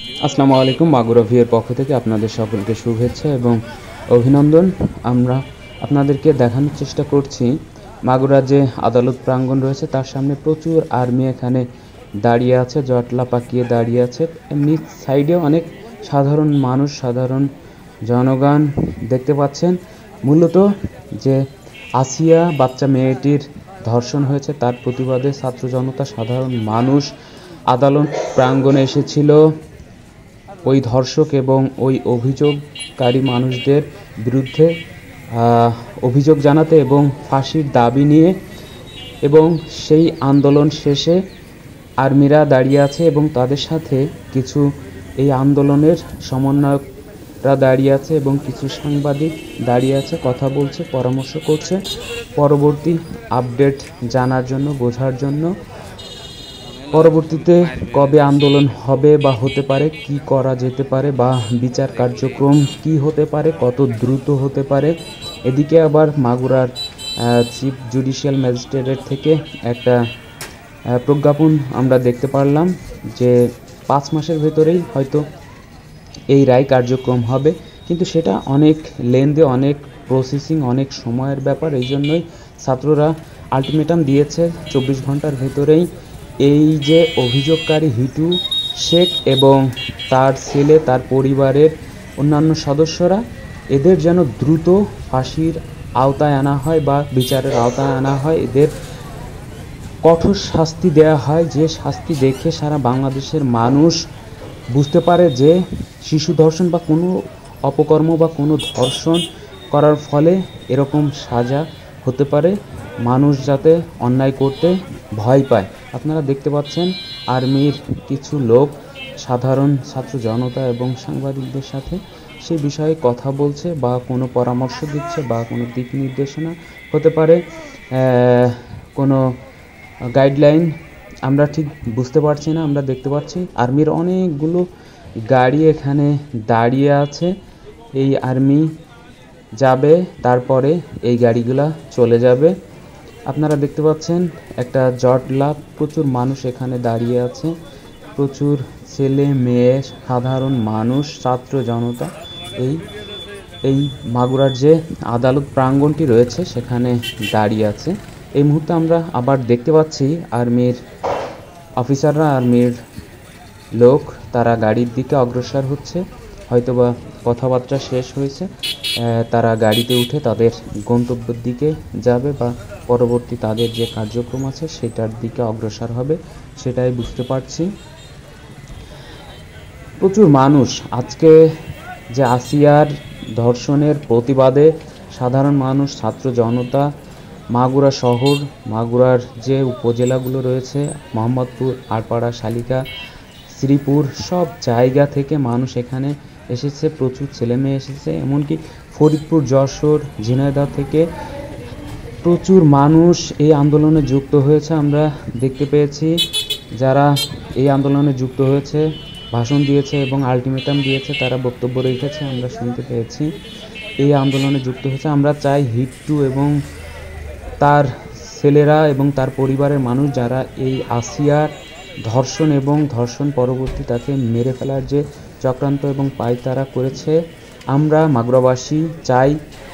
আসসালামু আলাইকুম। মাগুরা ভিউয়ের পক্ষ থেকে আপনাদের সকলকে শুভেচ্ছা এবং অভিনন্দন। আমরা আপনাদেরকে দেখানোর চেষ্টা করছি মাগুরা যে আদালত প্রাঙ্গণ রয়েছে তার সামনে প্রচুর আর্মি এখানে দাঁড়িয়ে আছে, জটলা পাকিয়ে দাঁড়িয়ে আছে। এমনি সাইডেও অনেক সাধারণ মানুষ, সাধারণ জনগণ দেখতে পাচ্ছেন। মূলত যে আসিয়া বাচ্চা মেয়েটির ধর্ষণ হয়েছে তার প্রতিবাদে ছাত্র জনতা, সাধারণ মানুষ আদালত প্রাঙ্গণে এসেছিল ওই ধর্ষক এবং ওই অভিযোগকারী মানুষদের বিরুদ্ধে অভিযোগ জানাতে এবং ফাঁসির দাবি নিয়ে। এবং সেই আন্দোলন শেষে আর্মিরা দাঁড়িয়ে আছে এবং তাদের সাথে কিছু এই আন্দোলনের সমন্বয়করা দাঁড়িয়ে আছে এবং কিছু সাংবাদিক দাঁড়িয়ে আছে, কথা বলছে, পরামর্শ করছে পরবর্তী আপডেট জানার জন্য, বোঝার জন্য। পরবর্তীতে কবে আন্দোলন হবে বা হতে পারে, কি করা যেতে পারে বা বিচার কার্যক্রম কি হতে পারে, কত দ্রুত হতে পারে। এদিকে আবার মাগুরার চিফ জুডিশিয়াল ম্যাজিস্ট্রেটের থেকে একটা প্রজ্ঞাপন আমরা দেখতে পারলাম যে 5 মাসের ভেতরেই হয়তো এই রায় কার্যক্রম হবে, কিন্তু সেটা অনেক লেন্দি, অনেক প্রসেসিং, অনেক সময়ের ব্যাপার। এই জন্যই ছাত্ররা আলটিমেটাম দিয়েছে 24 ঘন্টার ভেতরেই এই যে অভিযোগকারী হিটু শেখ এবং তার ছেলে, তার পরিবারের অন্যান্য সদস্যরা, এদের যেন দ্রুত ফাঁসির আওতায় আনা হয় বা বিচারের আওতায় আনা হয়, এদের কঠোর শাস্তি দেওয়া হয়, যে শাস্তি দেখে সারা বাংলাদেশের মানুষ বুঝতে পারে যে শিশু ধর্ষণ বা কোনো অপকর্ম বা কোনো ধর্ষণ করার ফলে এরকম সাজা হতে পারে, মানুষ যাতে অন্যায় করতে ভয় পায়। আপনারা দেখতে পাচ্ছেন আর্মির কিছু লোক সাধারণ ছাত্র জনতা এবং সাংবাদিকদের সাথে সেই বিষয়ে কথা বলছে বা কোনো পরামর্শ দিচ্ছে বা কোনো দিক নির্দেশনা হতে পারে, কোনো গাইডলাইন আমরা ঠিক বুঝতে পারছি না। আমরা দেখতে পাচ্ছি আর্মির অনেকগুলো গাড়ি এখানে দাঁড়িয়ে আছে। এই আর্মি যাবে, তারপরে এই গাড়িগুলা চলে যাবে। আপনারা দেখতে পাচ্ছেন একটা জটলা, প্রচুর মানুষ এখানে দাঁড়িয়ে আছে, প্রচুর ছেলে মেয়ে, সাধারণ মানুষ, ছাত্র জনতা এই মাগুরার যে আদালত প্রাঙ্গণটি রয়েছে সেখানে দাঁড়িয়ে আছে। এই মুহূর্তে আমরা আবার দেখতে পাচ্ছি আর্মির অফিসাররা, আর্মির লোক, তারা গাড়ির দিকে অগ্রসর হচ্ছে। হয়তোবা কথাবার্তা শেষ হয়েছে, তারা গাড়িতে উঠে তাদের গন্তব্যের দিকে যাবে বা পরবর্তী তাদের যে কার্যক্রম আছে সেটার দিকে অগ্রসর হবে, সেটাই বুঝতে পারছি। প্রচুর মানুষ আজকে যে আসিয়ার ধর্ষণের প্রতিবাদে সাধারণ মানুষ, ছাত্র জনতা, মাগুরা শহর, মাগুরার যে উপজেলাগুলো রয়েছে, মোহাম্মদপুর, আড়পাড়া, শালিকা, শ্রীপুর, সব জায়গা থেকে মানুষ এখানে এসেছে, প্রচুর ছেলে মেয়ে এসেছে, এমনকি ফরিদপুর, যশোর, ঝিনাইদহ থেকে প্রচুর মানুষ এই আন্দোলনে যুক্ত হয়েছে। আমরা দেখতে পেয়েছি যারা এই আন্দোলনে যুক্ত হয়েছে, ভাষণ দিয়েছে এবং আলটিমেটাম দিয়েছে, তারা বক্তব্য রেখেছে, আমরা শুনতে পেয়েছি। এই আন্দোলনে যুক্ত হয়েছে। আমরা চাই হিটু এবং তার ছেলেরা এবং তার পরিবারের মানুষ যারা এই আসিয়ার ধর্ষণ এবং ধর্ষণ পরবর্তী তাকে মেরে ফেলার যে চক্রান্ত এবং পায়তারা করেছে, আমরা মাগুরাবাসী চাই,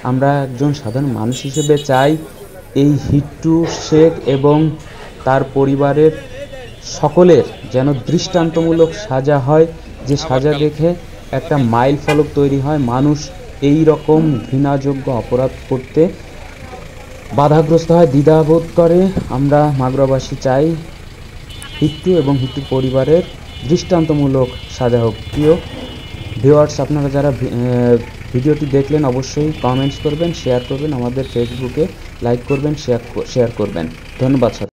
আমরা একজন সাধারণ মানুষ হিসেবে চাই এই হিটু শেখ এবং তার পরিবারের সকলের যেন দৃষ্টান্তমূলক সাজা হয়, যে সাজা দেখে একটা মাইল ফলক তৈরি হয়, মানুষ এই রকম ঘৃণাযোগ্য অপরাধ করতে বাধাগ্রস্ত হয়, দ্বিধাবোধ করে। আমরা মাগুরাবাসী চাই হিটু এবং হিটুর পরিবারের দৃষ্টান্তমূলক সাজা হোক। প্রিয় ভিউয়ার্স, আপনারা যারা ভিডিওটি দেখলেন অবশ্যই কমেন্টস করবেন, শেয়ার করবেন, আমাদের ফেসবুকে লাইক করবেন, শেয়ার করবেন। ধন্যবাদ।